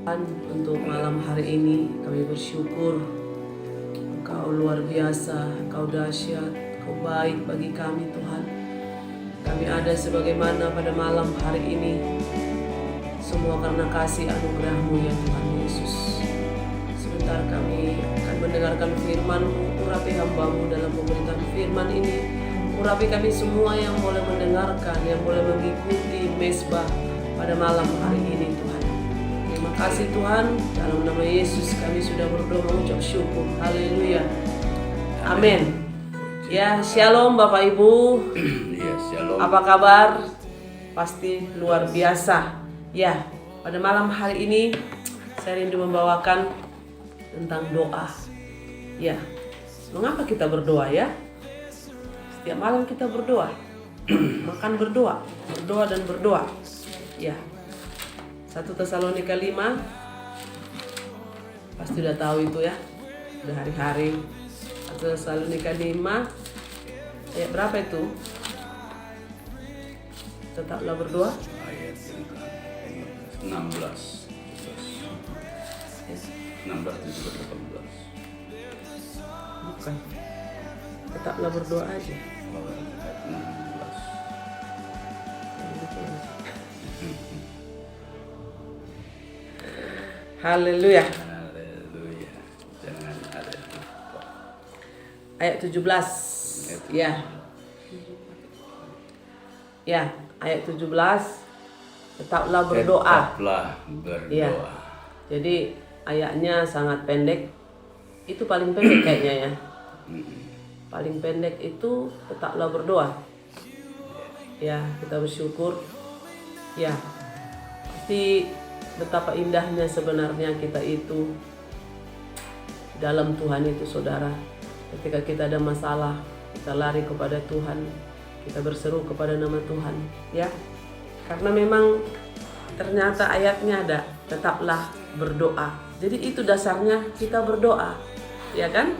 Untuk malam hari ini kami bersyukur Engkau luar biasa, Engkau dahsyat, Engkau baik bagi kami Tuhan. Kami ada sebagaimana pada malam hari ini, semua karena kasih anugerah-Mu ya Tuhan Yesus. Sebentar kami akan mendengarkan firman-Mu, urapi hamba-Mu dalam pemberitaan firman ini. Urapi kami semua yang boleh mendengarkan, yang boleh mengikuti mesbah pada malam hari ini Tuhan. Terima kasih Tuhan, dalam nama Yesus kami sudah berdoa mengucap syukur. Haleluya. Amin. Ya, shalom Bapak Ibu. Ya, shalom. Apa kabar? Pasti luar biasa. Ya, pada malam hari ini saya rindu membawakan tentang doa. Ya, mengapa kita berdoa ya? Setiap malam kita berdoa. Makan berdoa, berdoa dan berdoa. Ya. 1 Tesalonika 5 pasti udah tahu itu ya, udah hari-hari. 1 Tesalonika 5 ayat berapa itu? Tetaplah berdoa. Ayat 16 Yes. 16 dan 18. Bukan. Tetaplah berdoa aja. Ayat 16. Haleluya. Haleluya. Jangan ada lupa. Ayat 17. Ya. Ya, ayat 17. Tetaplah berdoa. Tetaplah berdoa. Ya. Jadi ayatnya sangat pendek. Itu paling pendek kayaknya ya. Paling pendek itu tetaplah berdoa. Ya, kita bersyukur. Ya. Pasti betapa indahnya sebenarnya kita itu dalam Tuhan itu saudara. Ketika kita ada masalah, kita lari kepada Tuhan, kita berseru kepada nama Tuhan, ya. Karena memang ternyata ayatnya ada, tetaplah berdoa. Jadi itu dasarnya kita berdoa, ya kan?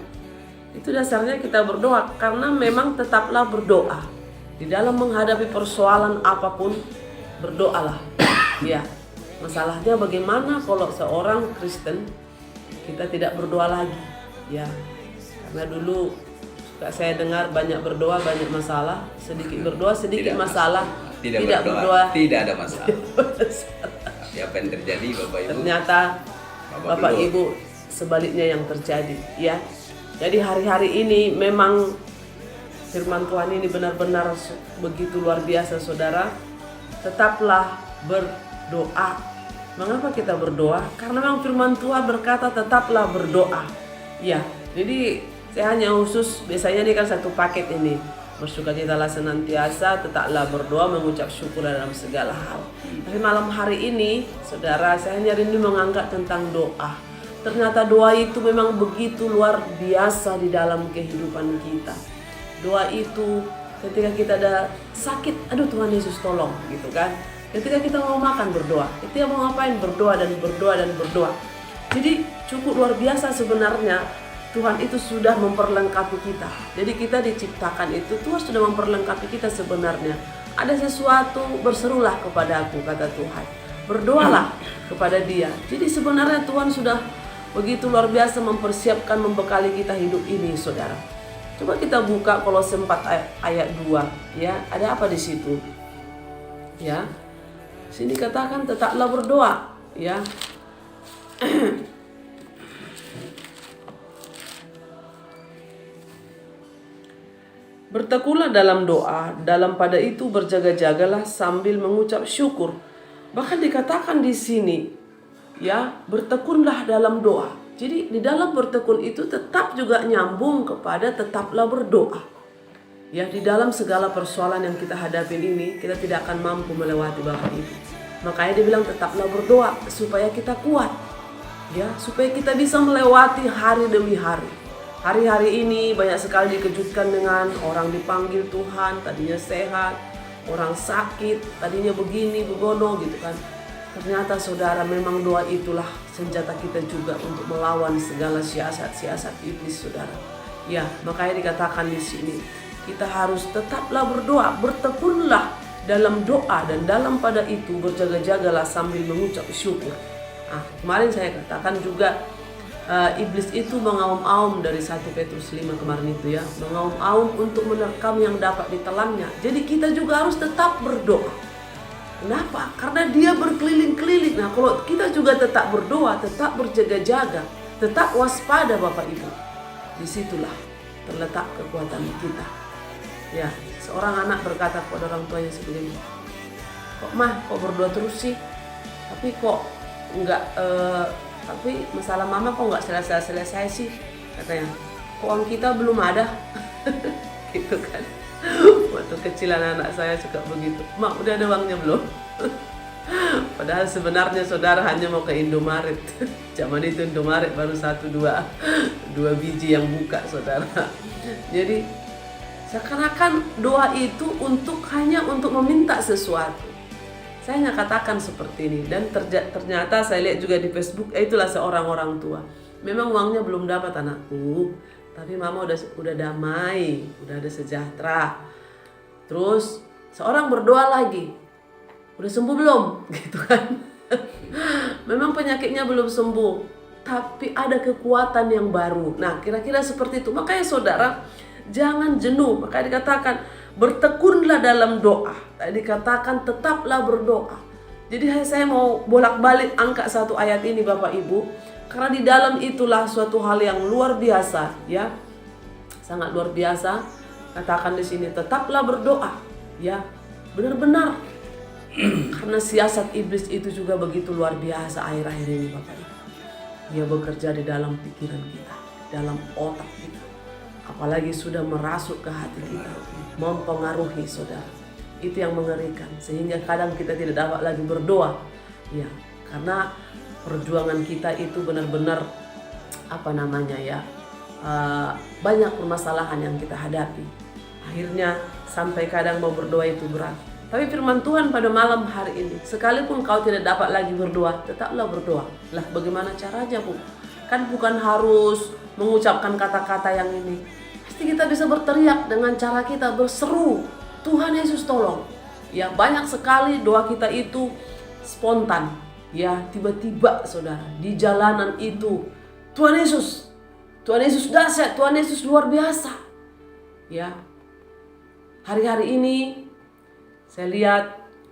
Itu dasarnya kita berdoa karena memang tetaplah berdoa. Di dalam menghadapi persoalan apapun, berdoalah, ya. Masalahnya bagaimana kalau seorang Kristen kita tidak berdoa lagi, ya? Karena dulu saya dengar banyak berdoa banyak masalah, sedikit berdoa sedikit Tidak masalah, Tidak berdoa, tidak ada masalah. Tapi apa yang terjadi Bapak Ibu? Ternyata Bapak Ibu sebaliknya yang terjadi, ya. Jadi hari-hari ini memang firman Tuhan ini benar-benar begitu luar biasa saudara. Tetaplah berdoa. Mengapa kita berdoa? Karena memang firman Tuhan berkata tetaplah berdoa. Ya, jadi saya hanya khusus, biasanya ini kan satu paket ini. Bersukacitalah senantiasa, tetaplah berdoa, mengucap syukur dalam segala hal. Tapi malam hari ini, saudara, saya hanya rindu mengangkat tentang doa. Ternyata doa itu memang begitu luar biasa di dalam kehidupan kita. Doa itu ketika kita ada sakit, aduh Tuhan Yesus tolong, gitu kan. Ketika kita mau makan berdoa, ketika mau ngapain berdoa dan berdoa dan berdoa. Jadi cukup luar biasa sebenarnya. Tuhan itu sudah memperlengkapi kita. Jadi kita diciptakan itu, Tuhan sudah memperlengkapi kita sebenarnya. Ada sesuatu, berserulah kepada aku, kata Tuhan. Berdoalah kepada Dia. Jadi sebenarnya Tuhan sudah begitu luar biasa mempersiapkan, membekali kita hidup ini, saudara. Coba kita buka Kolose 4 ayat 2, ya. Ada apa di situ? Ya. Sini katakan tetaplah berdoa, ya. Bertekunlah dalam doa, dalam pada itu berjaga-jagalah sambil mengucap syukur. Bahkan dikatakan di sini, ya, bertekunlah dalam doa. Jadi di dalam bertekun itu tetap juga nyambung kepada tetaplah berdoa. Ya, di dalam segala persoalan yang kita hadapin ini, kita tidak akan mampu melewati Bapak Ibu. Makanya dia bilang tetaplah berdoa supaya kita kuat. Ya, supaya kita bisa melewati hari demi hari. Hari-hari ini banyak sekali dikejutkan dengan orang dipanggil Tuhan, tadinya sehat, orang sakit, tadinya begini, begono gitu kan. Ternyata saudara memang doa itulah senjata kita juga untuk melawan segala siasat-siasat iblis saudara. Ya, makanya dikatakan di sini, kita harus tetaplah berdoa, bertekunlah dalam doa dan dalam pada itu berjaga-jagalah sambil mengucap syukur. Kemarin saya katakan juga iblis itu mengaum-aum dari 1 Petrus 5 kemarin itu ya, mengaum-aum untuk menerkam yang dapat ditelannya. Jadi kita juga harus tetap berdoa. Kenapa? Karena dia berkeliling-keliling. Nah, kalau kita juga tetap berdoa, tetap berjaga-jaga, tetap waspada Bapak Ibu, disitulah terletak kekuatan kita. Ya, seorang anak berkata kepada orang tuanya sebelumnya, kok mah kok berdoa terus sih, tapi kok enggak tapi masalah mama kok nggak selesai sih, katanya. Kok uang kita belum ada. Gitu kan. Waktu kecilan anak saya suka begitu, mak udah ada uangnya belum? Padahal sebenarnya saudara hanya mau ke Indomaret. Zaman itu Indomaret baru 2 biji yang buka saudara. Jadi seakan-akan doa itu hanya untuk meminta sesuatu. Saya hanya katakan seperti ini, dan ternyata saya lihat juga di Facebook, itulah seorang orang tua. Memang uangnya belum dapat anakku, tapi mama udah damai, udah ada sejahtera. Terus seorang berdoa lagi, udah sembuh belum? Gitu kan. Memang penyakitnya belum sembuh, tapi ada kekuatan yang baru. Nah, kira-kira seperti itu. Makanya saudara, jangan jenuh. Makanya dikatakan bertekunlah dalam doa. Tadi dikatakan tetaplah berdoa. Jadi saya mau bolak-balik angkat satu ayat ini Bapak Ibu, karena di dalam itulah suatu hal yang luar biasa ya. Sangat luar biasa. Katakan di sini tetaplah berdoa ya. Benar-benar. Karena siasat iblis itu juga begitu luar biasa akhir-akhir ini Bapak Ibu. Dia bekerja di dalam pikiran kita, dalam otak kita. Apalagi sudah merasuk ke hati kita, mempengaruhi saudara. Itu yang mengerikan, sehingga kadang kita tidak dapat lagi berdoa ya, karena perjuangan kita itu benar-benar banyak permasalahan yang kita hadapi. Akhirnya sampai kadang mau berdoa itu berat. Tapi firman Tuhan pada malam hari ini, sekalipun kau tidak dapat lagi berdoa, tetaplah berdoa. Lah bagaimana caranya Bu? Kan bukan harus mengucapkan kata-kata yang ini. Pasti kita bisa berteriak dengan cara kita berseru, Tuhan Yesus tolong. Ya, banyak sekali doa kita itu spontan. Ya, tiba-tiba saudara, di jalanan itu, Tuhan Yesus dahsyat, Tuhan Yesus luar biasa. Ya, hari-hari ini saya lihat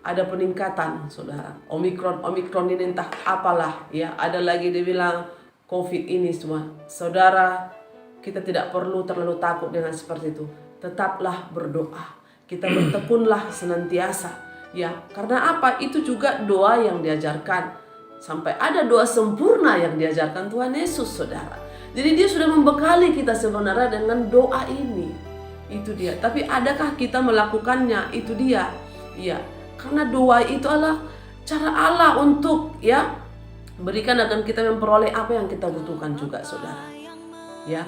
ada peningkatan saudara. Omikron ini entah apalah ya, ada lagi dibilang COVID ini semua. Saudara, kita tidak perlu terlalu takut dengan seperti itu. Tetaplah berdoa. Kita bertekunlah senantiasa. Ya, karena apa? Itu juga doa yang diajarkan. Sampai ada doa sempurna yang diajarkan Tuhan Yesus, saudara. Jadi dia sudah membekali kita sebenarnya dengan doa ini. Itu dia. Tapi adakah kita melakukannya? Itu dia. Ya, karena doa itu adalah cara Allah untuk ya berikan akan kita memperoleh apa yang kita butuhkan juga saudara. Ya,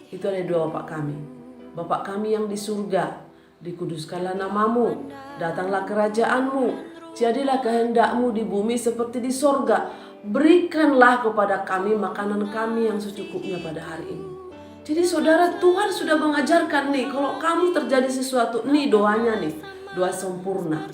itu adalah doa Bapa kami yang di surga, dikuduskanlah namamu, datanglah kerajaanmu, jadilah kehendakmu di bumi seperti di sorga. Berikanlah kepada kami makanan kami yang secukupnya pada hari ini. Jadi saudara, Tuhan sudah mengajarkan nih, kalau kamu terjadi sesuatu, nih doanya nih, doa sempurna.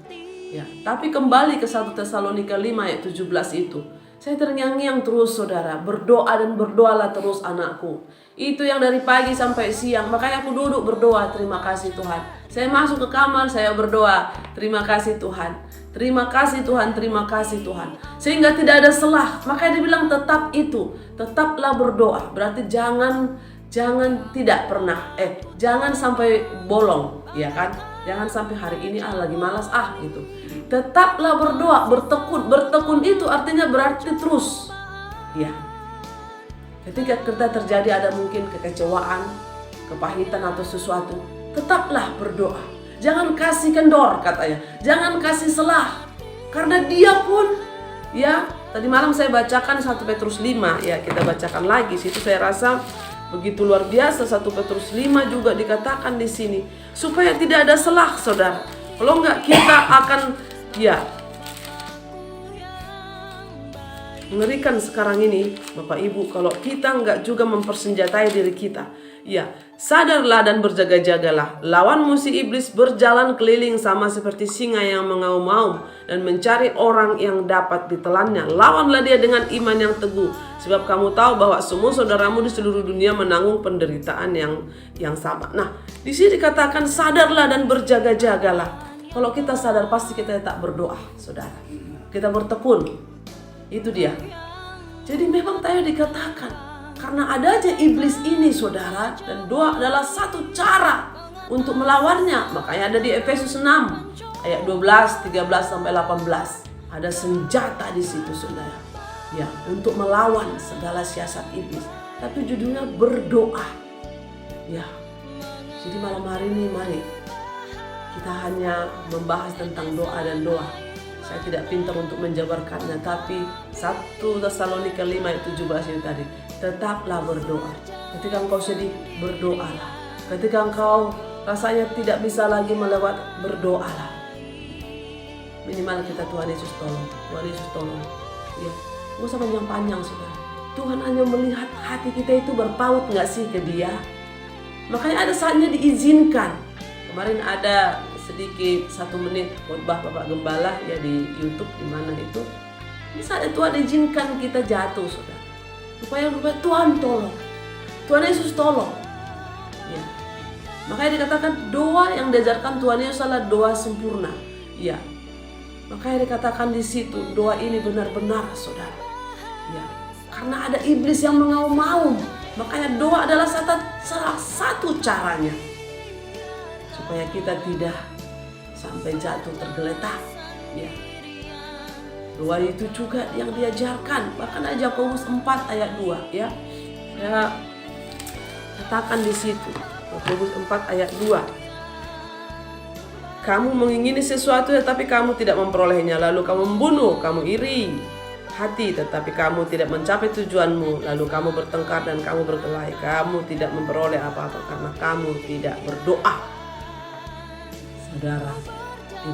Ya, tapi kembali ke 1 Tesalonika 5 ayat 17 itu. Saya terngiang-ngiang terus saudara, berdoa dan berdoalah terus anakku. Itu yang dari pagi sampai siang, makanya aku duduk berdoa, terima kasih Tuhan. Saya masuk ke kamar, saya berdoa, terima kasih Tuhan. Terima kasih Tuhan, terima kasih Tuhan. Sehingga tidak ada selah, makanya dibilang tetap itu, tetaplah berdoa. Berarti jangan tidak pernah, jangan sampai bolong, ya kan? Jangan sampai hari ini lagi malas gitu. Tetaplah berdoa, bertekun itu artinya berarti terus. Ya. Ketika kita terjadi ada mungkin kekecewaan, kepahitan atau sesuatu, tetaplah berdoa. Jangan kasih kendor katanya. Jangan kasih selah. Karena dia pun ya, tadi malam saya bacakan 1 Petrus 5 ya, kita bacakan lagi. Situ saya rasa begitu luar biasa. 1 Petrus 5 juga dikatakan di sini supaya tidak ada selah, saudara. Kalau enggak kita akan mengerikan sekarang ini, Bapak Ibu, kalau kita enggak juga mempersenjatai diri kita. Ya, sadarlah dan berjaga-jagalah. Lawan musuh iblis berjalan keliling sama seperti singa yang mengaum-ngaum dan mencari orang yang dapat ditelannya. Lawanlah dia dengan iman yang teguh, sebab kamu tahu bahwa semua saudaramu di seluruh dunia menanggung penderitaan yang sama. Nah, di sini dikatakan sadarlah dan berjaga-jagalah. Kalau kita sadar pasti kita tak berdoa, saudara. Kita bertekun. Itu dia. Jadi memang tadi dikatakan karena ada aja iblis ini, saudara, dan doa adalah satu cara untuk melawannya. Makanya ada di Efesus 6 ayat 12, 13 sampai 18. Ada senjata di situ, saudara. Ya, untuk melawan segala siasat iblis. Tapi judulnya berdoa. Ya. Jadi malam hari ini mari kita hanya membahas tentang doa dan doa. Saya tidak pintar untuk menjabarkannya, tapi 1 Tesalonika 5 ayat 17 itu tadi. Tetaplah berdoa. Ketika engkau sedih, berdoalah. Ketika engkau rasanya tidak bisa lagi melewat, berdoalah. Minimal kita Tuhan Yesus tolong. Tuhan Yesus tolong. Ya, nggak usah panjang-panjang, saudara. Tuhan hanya melihat hati kita itu berpaut nggak sih ke Dia. Makanya ada saatnya diizinkan. Kemarin ada sedikit 1 menit khotbah Bapak Gembala ya di YouTube di mana itu. Misalnya Tuhan izinkan kita jatuh, saudara. Supaya Tuhan tolong, Tuhan Yesus tolong. Ya. Makanya dikatakan doa yang diajarkan Tuhan Yesus adalah doa sempurna. Ya. Makanya dikatakan di situ doa ini benar-benar, saudara. Ya. Karena ada iblis yang mengaum-ngaum, makanya doa adalah salah satu caranya supaya kita tidak sampai jatuh tergeletak. Ya. Doa itu juga yang diajarkan, bahkan aja Yakobus 4 ayat 2 ya. Ya katakan di situ, Yakobus 4 ayat 2. Kamu mengingini sesuatu tetapi kamu tidak memperolehnya, lalu kamu membunuh, kamu iri hati tetapi kamu tidak mencapai tujuanmu, lalu kamu bertengkar dan kamu berkelahi, kamu tidak memperoleh apa-apa karena kamu tidak berdoa. Saudara,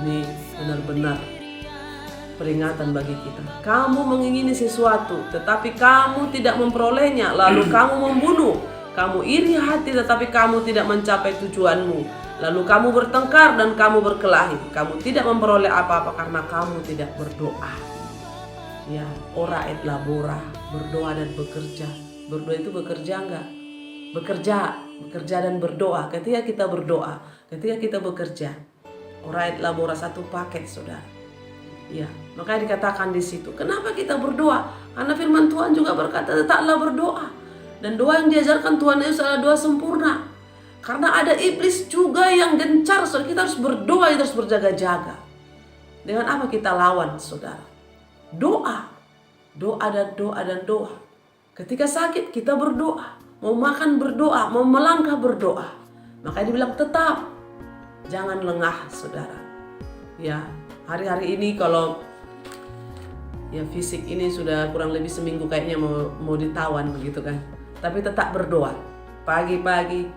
ini benar-benar peringatan bagi kita. Kamu mengingini sesuatu tetapi kamu tidak memperolehnya, lalu kamu membunuh, kamu iri hati tetapi kamu tidak mencapai tujuanmu, lalu kamu bertengkar dan kamu berkelahi, kamu tidak memperoleh apa-apa karena kamu tidak berdoa. Ya, ora et labora, berdoa dan bekerja. Berdoa itu bekerja enggak? Bekerja dan berdoa. Ketika kita berdoa, ketika kita bekerja, ora et labora satu paket, saudara. Ya, makanya dikatakan di situ. Kenapa kita berdoa? Karena firman Tuhan juga berkata, tetaplah berdoa. Dan doa yang diajarkan Tuhan Yesus adalah doa sempurna. Karena ada iblis juga yang gencar, saudara. Kita harus berdoa, kita harus berjaga-jaga. Dengan apa kita lawan, saudara? Doa. Doa dan doa. Ketika sakit, kita berdoa. Mau makan berdoa, mau melangkah berdoa. Makanya dibilang tetap. Jangan lengah, saudara. Ya. Hari-hari ini kalau ya fisik ini sudah kurang lebih seminggu kayaknya mau ditawan begitu kan. Tapi tetap berdoa. Pagi-pagi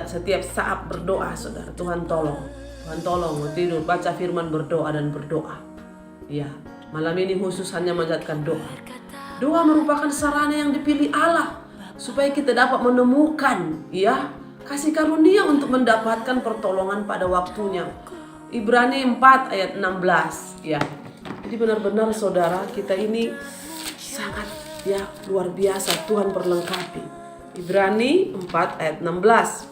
setiap saat berdoa, saudara. Tuhan tolong. Tuhan tolong mau tidur baca firman, berdoa dan berdoa. Ya, malam ini khusus hanya menjadikan doa. Doa merupakan sarana yang dipilih Allah supaya kita dapat menemukan ya kasih karunia untuk mendapatkan pertolongan pada waktunya. Ibrani 4 ayat 16 ya. Jadi benar-benar saudara, kita ini sangat ya luar biasa, Tuhan perlengkapi. Ibrani 4 ayat 16.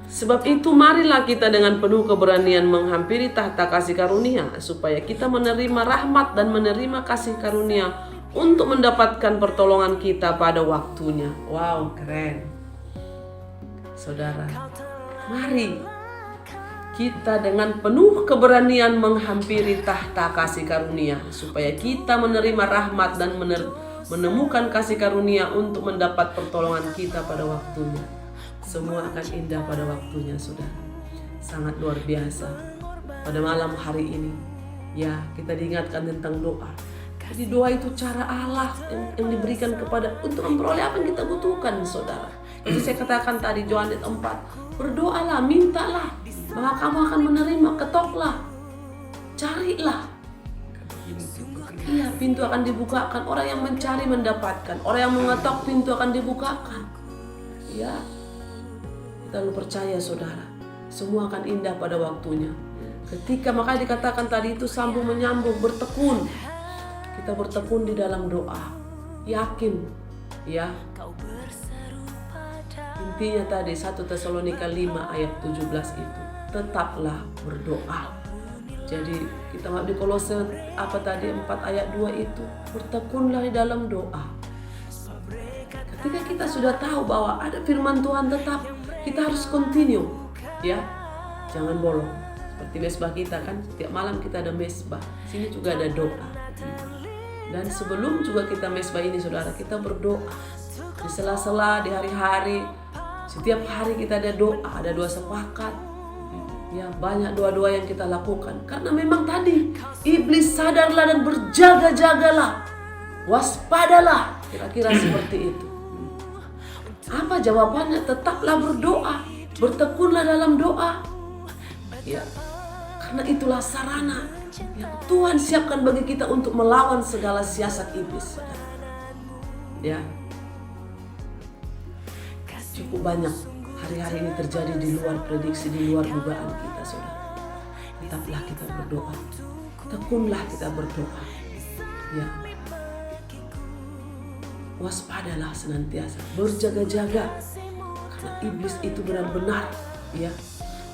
Sebab itu marilah kita dengan penuh keberanian menghampiri tahta kasih karunia supaya kita menerima rahmat dan menerima kasih karunia untuk mendapatkan pertolongan kita pada waktunya. Wow, keren. Saudara, mari kita dengan penuh keberanian menghampiri tahta kasih karunia supaya kita menerima rahmat dan menemukan kasih karunia untuk mendapat pertolongan kita pada waktunya. Semua akan indah pada waktunya, saudara. Sangat luar biasa. Pada malam hari ini, ya kita diingatkan tentang doa. Jadi doa itu cara Allah yang diberikan kepada untuk memperoleh apa yang kita butuhkan, saudara. Jadi saya katakan tadi Yohanes 4, berdoalah, mintalah, maka kamu akan menerima, ketoklah, carilah. Iya, pintu akan dibukakan. Orang yang mencari mendapatkan. Orang yang mengetok, pintu akan dibukakan. Ya, kita perlu percaya saudara, semua akan indah pada waktunya. Ketika makanya dikatakan tadi itu sambung menyambung, bertekun. Kita bertekun di dalam doa, yakin, ya. Intinya tadi 1 Tesalonika 5 ayat 17 itu, tetaplah berdoa. Jadi kita di Kolose apa tadi 4 ayat 2 itu, bertekunlah di dalam doa. Ketika kita sudah tahu bahwa ada firman Tuhan tetap, kita harus continue, ya. Jangan bolong. Seperti mesbah kita kan, setiap malam kita ada mesbah. Sini juga ada doa. Dan sebelum juga kita mesbah ini saudara, kita berdoa. Di sela-sela, di hari-hari, setiap hari kita ada doa sepakat. Ya, banyak doa-doa yang kita lakukan. Karena memang tadi, iblis sadarlah dan berjaga-jagalah. Waspadalah, kira-kira seperti itu. Apa jawabannya? Tetaplah berdoa, bertekunlah dalam doa. Ya, karena itulah sarana yang Tuhan siapkan bagi kita untuk melawan segala siasat iblis. Ya, cukup banyak hari-hari ini terjadi di luar prediksi, di luar dugaan kita, saudara. Tetaplah kita berdoa, tekunlah kita berdoa. Ya, waspadalah senantiasa, berjaga-jaga, karena iblis itu benar-benar, ya,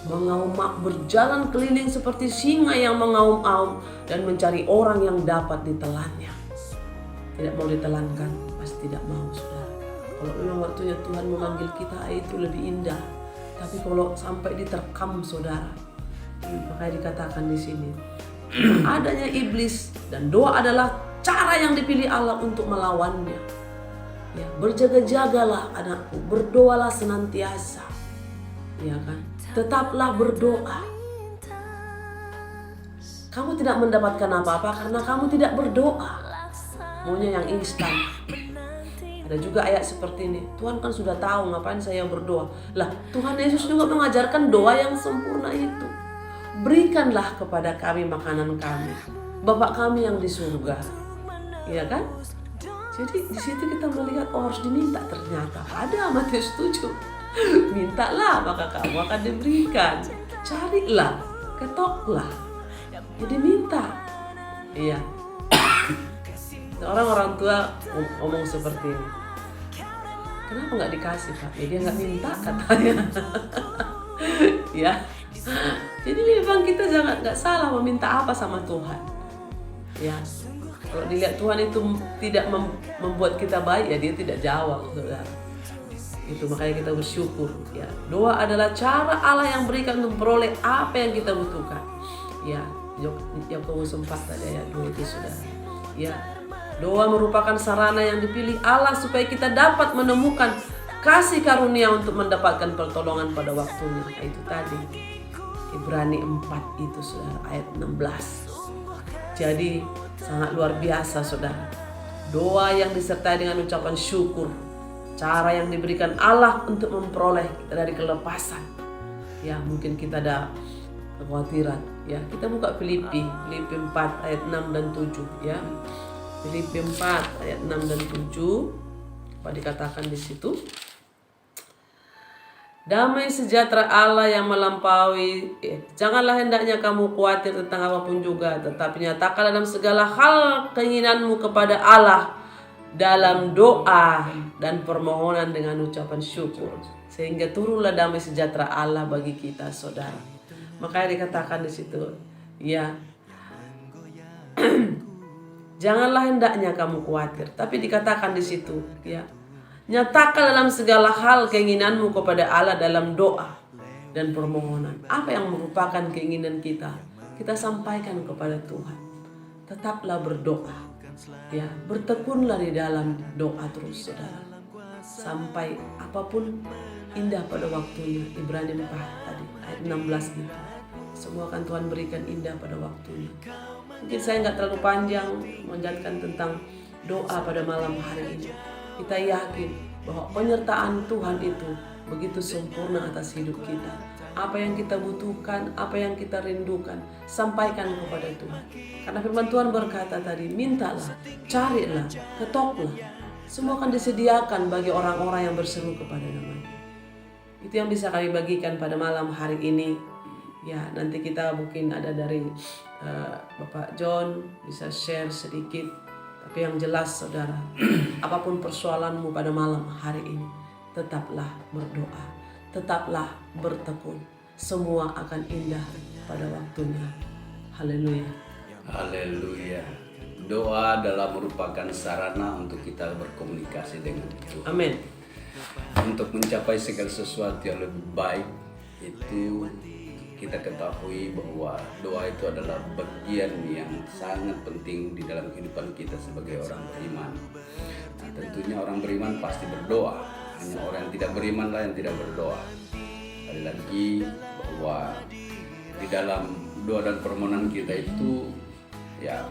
mengaum-ngaum, berjalan keliling seperti singa yang mengaum-ngaum dan mencari orang yang dapat ditelannya. Tidak mau ditelankan, pasti tidak mau, saudara. Kalau memang waktunya Tuhan memanggil kita, itu lebih indah. Tapi kalau sampai diterkam, saudara, makanya dikatakan di sini, adanya iblis dan doa adalah cara yang dipilih Allah untuk melawannya. Ya, berjaga-jagalah anakku, berdoalah senantiasa. Ya kan? Tetaplah berdoa. Kamu tidak mendapatkan apa-apa karena kamu tidak berdoa. Maunya yang instan. Ada juga ayat seperti ini. Tuhan kan sudah tahu ngapain saya berdoa. Lah, Tuhan Yesus juga mengajarkan doa yang sempurna itu. Berikanlah kepada kami makanan kami, Bapa kami yang di surga. Iya kan? Jadi di situ kita melihat harus diminta, ternyata ada Matius 7. Mintalah maka kamu akan diberikan. Carilah, ketoklah. Jadi minta. Iya. Orang tua ngomong seperti ini. Kenapa nggak dikasih, Pak? Ya dia nggak minta katanya. Ya. Jadi memang kita jangan nggak salah meminta apa sama Tuhan. Ya. Kalau dilihat Tuhan itu tidak membuat kita baik, ya dia tidak jawab, saudara. Itu makanya kita bersyukur. Ya, doa adalah cara Allah yang berikan untuk memperoleh apa yang kita butuhkan. Ya, Yakobus 4 tadi ayat 2 itu, saudara. Ya, doa merupakan sarana yang dipilih Allah supaya kita dapat menemukan kasih karunia untuk mendapatkan pertolongan pada waktunya. Itu tadi Ibrani 4 itu, saudara, ayat 16. Jadi sangat luar biasa, saudara. Doa yang disertai dengan ucapan syukur, cara yang diberikan Allah untuk memperoleh kita dari kelepasan. Ya, mungkin kita ada kekhawatiran. Ya, kita buka Filipi 4 ayat 6 dan 7. Ya, Filipi 4 ayat 6 dan 7. Apa dikatakan di situ? Damai sejahtera Allah yang melampaui, janganlah hendaknya kamu khawatir tentang apapun juga, tetapi nyatakan dalam segala hal keinginanmu kepada Allah dalam doa dan permohonan dengan ucapan syukur, sehingga turunlah damai sejahtera Allah bagi kita, saudara. Makanya dikatakan di situ, ya, janganlah hendaknya kamu khawatir, tapi dikatakan di situ, ya, nyatakan dalam segala hal keinginanmu kepada Allah dalam doa dan permohonan. Apa yang merupakan keinginan kita, kita sampaikan kepada Tuhan. Tetaplah berdoa. Ya, bertekunlah di dalam doa terus, saudara. Sampai apapun indah pada waktunya. Ibrani 4 tadi, ayat 16 itu. Semua akan Tuhan berikan indah pada waktunya. Mungkin saya nggak terlalu panjang menjelaskan tentang doa pada malam hari ini. Kita yakin bahwa penyertaan Tuhan itu begitu sempurna atas hidup kita. apa yang kita butuhkan, apa yang kita rindukan, sampaikan kepada Tuhan. Karena firman Tuhan berkata tadi, mintalah, carilah, ketoklah, semua akan disediakan bagi orang-orang yang berseru kepada nama-Nya. Itu yang bisa kami bagikan pada malam hari ini. Ya, nanti kita mungkin ada dari Bapak John bisa share sedikit. Tapi yang jelas saudara, apapun persoalanmu pada malam hari ini, tetaplah berdoa, tetaplah bertekun. Semua akan indah pada waktunya. Haleluya. Haleluya. Doa adalah merupakan sarana untuk kita berkomunikasi dengan Tuhan. Amin. Untuk mencapai segala sesuatu yang lebih baik, itu kita ketahui bahwa doa itu adalah bagian yang sangat penting di dalam kehidupan kita sebagai orang beriman. Nah, tentunya orang beriman pasti berdoa. Hanya orang yang tidak beriman lah yang tidak berdoa. Sekali lagi bahwa di dalam doa dan permohonan kita itu, ya,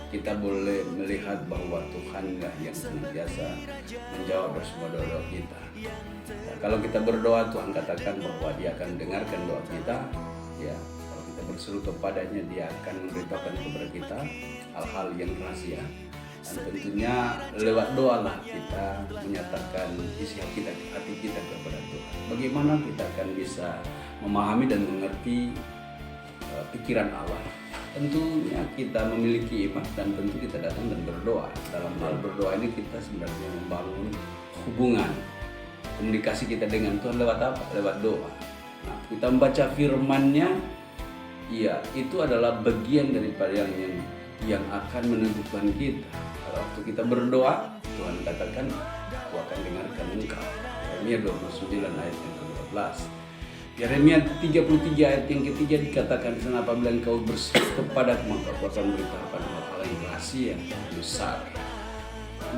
kita boleh melihat bahwa Tuhanlah yang senantiasa menjawab semua doa kita. Nah, kalau kita berdoa, Tuhan katakan bahwa Dia akan dengarkan doa kita. Ya, kalau kita berseru kepadanya, Dia akan memberitahukan kepada kita hal-hal yang rahasia. Dan tentunya lewat doa lah kita menyatakan isi hati kita kepada Tuhan. Bagaimana kita akan bisa memahami dan mengerti pikiran Allah? Tentunya kita memiliki iman dan tentu kita datang dan berdoa. Dalam hal berdoa ini kita sebenarnya membangun hubungan komunikasi kita dengan Tuhan lewat apa? Lewat doa. Nah, kita membaca firman-Nya, ya, itu adalah bagian daripada yang akan menentukan kita. Kalau waktu kita berdoa, Tuhan katakan, Aku akan dengarkan engkau. Yeremia 29 ayat yang ke-12. Yeremia 33 ayat yang ketiga dikatakan di sana, apabila engkau berseru kepadaku, maka Aku akan memberitahukan hal-hal yang rahasia besar.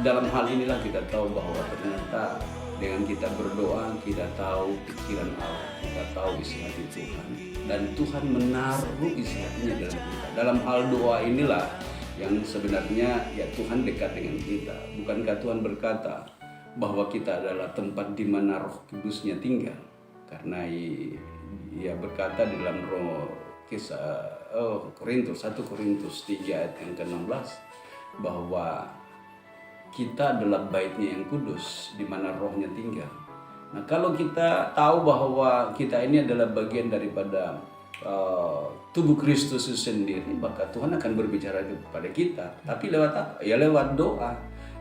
Dalam hal inilah kita tahu bahwa ternyata dengan kita berdoa, kita tahu pikiran Allah, kita tahu isi hati Tuhan, dan Tuhan menaruh isi hatinya dalam kita. Dalam hal doa inilah yang sebenarnya ya Tuhan dekat dengan kita. Bukankah Tuhan berkata bahwa kita adalah tempat di mana Roh Kudus-Nya tinggal? Karena Ia berkata di dalam kisah 1 Korintus 3 ayat yang ke-16 bahwa kita adalah bait-Nya yang kudus di mana Roh-Nya tinggal. Nah, kalau kita tahu bahwa kita ini adalah bagian daripada tubuh Kristus itu sendiri, maka Tuhan akan berbicara kepada kita. Tapi lewat apa? Ya lewat doa.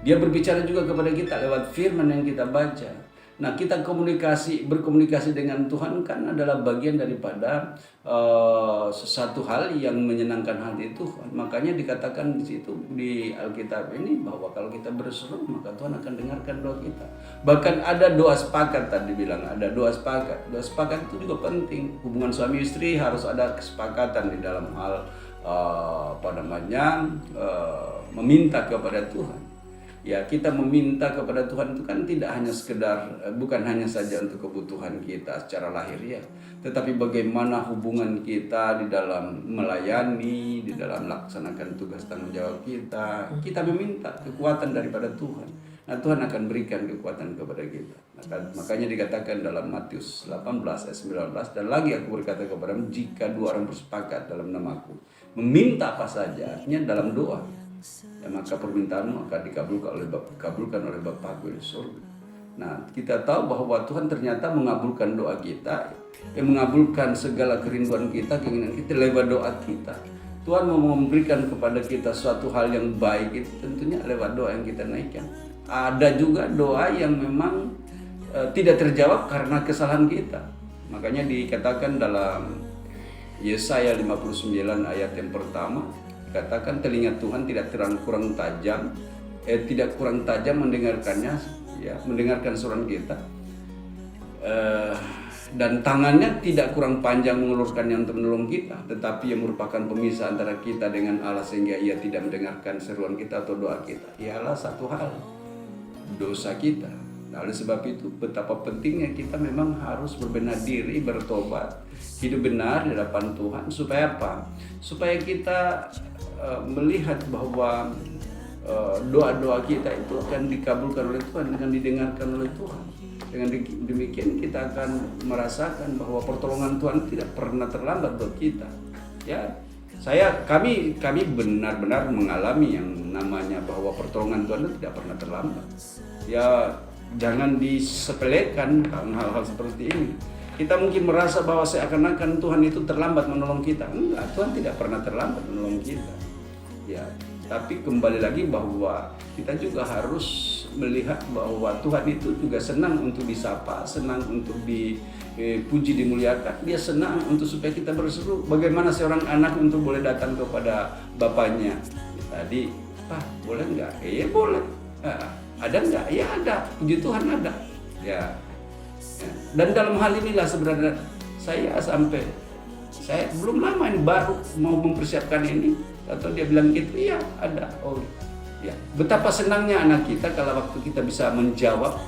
Dia berbicara juga kepada kita lewat firman yang kita baca. Nah, kita berkomunikasi dengan Tuhan kan adalah bagian daripada sesuatu hal yang menyenangkan hati Tuhan. Makanya dikatakan di situ di Alkitab ini bahwa kalau kita berseru, maka Tuhan akan dengarkan doa kita. Bahkan ada doa sepakat, tadi bilang ada doa sepakat. Doa sepakat itu juga penting. Hubungan suami istri harus ada kesepakatan di dalam hal meminta kepada Tuhan. Ya, kita meminta kepada Tuhan itu kan tidak hanya sekedar, bukan hanya saja untuk kebutuhan kita secara lahiriah, tetapi bagaimana hubungan kita di dalam melayani, di dalam melaksanakan tugas tanggung jawab kita. Kita meminta kekuatan daripada Tuhan. Nah, Tuhan akan berikan kekuatan kepada kita. Makanya dikatakan dalam Matius 18 ayat 19, dan lagi Aku berkata kepadamu, jika dua orang bersepakat dalam namaku, meminta apa saja, artinya dalam doa, ya, maka permintaanmu akan dikabulkan oleh Bapa-Ku di surga. Nah, kita tahu bahwa Tuhan ternyata mengabulkan doa kita, mengabulkan segala kerinduan kita, keinginan kita lewat doa kita. Tuhan mau memberikan kepada kita suatu hal yang baik itu tentunya lewat doa yang kita naikkan. Ada juga doa yang memang tidak terjawab karena kesalahan kita. Makanya dikatakan dalam Yesaya 59 ayat yang pertama, katakan telinga Tuhan tidak kurang tajam, tidak kurang tajam mendengarkannya, ya, mendengarkan suara kita, dan tangannya tidak kurang panjang mengulurkannya untuk menolong kita, tetapi yang merupakan pemisah antara kita dengan Allah sehingga Ia tidak mendengarkan seruan kita atau doa kita. Ialah satu hal, dosa kita. Nah, oleh sebab itu betapa pentingnya kita memang harus berbenah diri, bertobat, hidup benar di hadapan Tuhan. Supaya apa? Supaya kita melihat bahwa doa-doa kita itu akan dikabulkan oleh Tuhan, akan didengarkan oleh Tuhan. Dengan demikian kita akan merasakan bahwa pertolongan Tuhan tidak pernah terlambat buat kita. Ya, kami benar-benar mengalami yang namanya bahwa pertolongan Tuhan itu tidak pernah terlambat. Ya, jangan disepelekan hal-hal seperti ini. Kita mungkin merasa bahwa seakan-akan Tuhan itu terlambat menolong kita. Enggak, Tuhan tidak pernah terlambat menolong kita. Ya, tapi kembali lagi bahwa kita juga harus melihat bahwa Tuhan itu juga senang untuk disapa, senang untuk dipuji, dimuliakan. Dia senang untuk supaya kita berseru. Bagaimana seorang anak untuk boleh datang kepada bapaknya? Tadi, Pak, boleh nggak? Iya boleh. Ada nggak? Ya ada. Puji Tuhan ada. Ya. Dan dalam hal inilah sebenarnya saya belum lama ini baru mau mempersiapkan ini, atau dia bilang gitu, iya ada. Oh ya, betapa senangnya anak kita kalau waktu kita bisa menjawab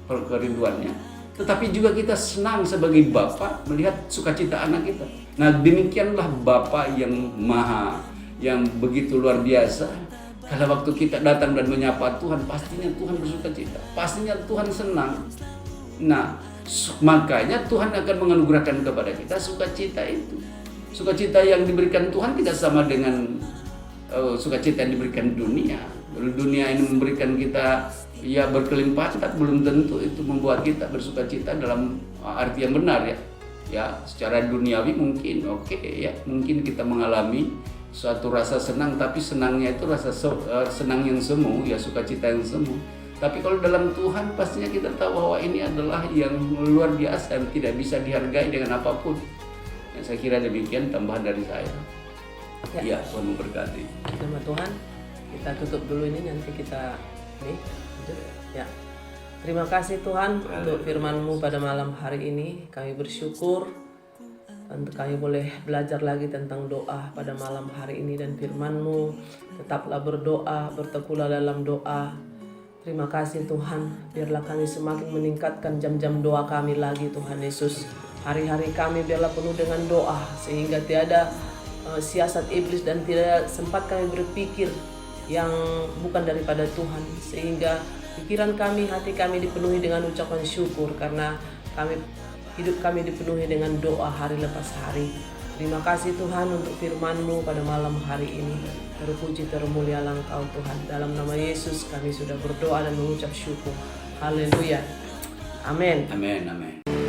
kerinduannya. Tetapi juga kita senang sebagai bapak melihat sukacita anak kita. Nah, demikianlah Bapa yang yang begitu luar biasa. Kalau waktu kita datang dan menyapa Tuhan, pastinya Tuhan bersukacita, pastinya Tuhan senang. Nah, makanya Tuhan akan menganugerahkan kepada kita sukacita itu. Sukacita yang diberikan Tuhan tidak sama dengan sukacita yang diberikan dunia. Dunia ini memberikan kita ya berkelimpahan, tapi belum tentu itu membuat kita bersukacita dalam arti yang benar ya. Ya, secara duniawi mungkin oke, ya, mungkin kita mengalami suatu rasa senang, tapi senangnya itu rasa senang yang semu, ya sukacita yang semu. Tapi kalau dalam Tuhan pastinya kita tahu bahwa ini adalah yang luar biasa, yang tidak bisa dihargai dengan apapun. Ya, saya kira demikian tambahan dari saya. Ya, Tuhan memberkati. Nama Tuhan, kita tutup dulu ini, nanti kita nih. Ya. Terima kasih Tuhan untuk firman-Mu pada malam hari ini. Kami bersyukur untuk kami boleh belajar lagi tentang doa pada malam hari ini, dan firman-Mu, tetaplah berdoa, bertekulah dalam doa. Terima kasih Tuhan, biarlah kami semakin meningkatkan jam-jam doa kami lagi Tuhan Yesus. Hari-hari kami biarlah penuh dengan doa, sehingga tiada siasat iblis dan tidak sempat kami berpikir yang bukan daripada Tuhan, sehingga pikiran kami, hati kami dipenuhi dengan ucapan syukur karena hidup kami dipenuhi dengan doa hari lepas hari. Terima kasih Tuhan untuk firman-Mu pada malam hari ini. Terpuji termulialah Engkau Tuhan. Dalam nama Yesus kami sudah berdoa dan mengucap syukur. Haleluya. Amin. Amin. Amin.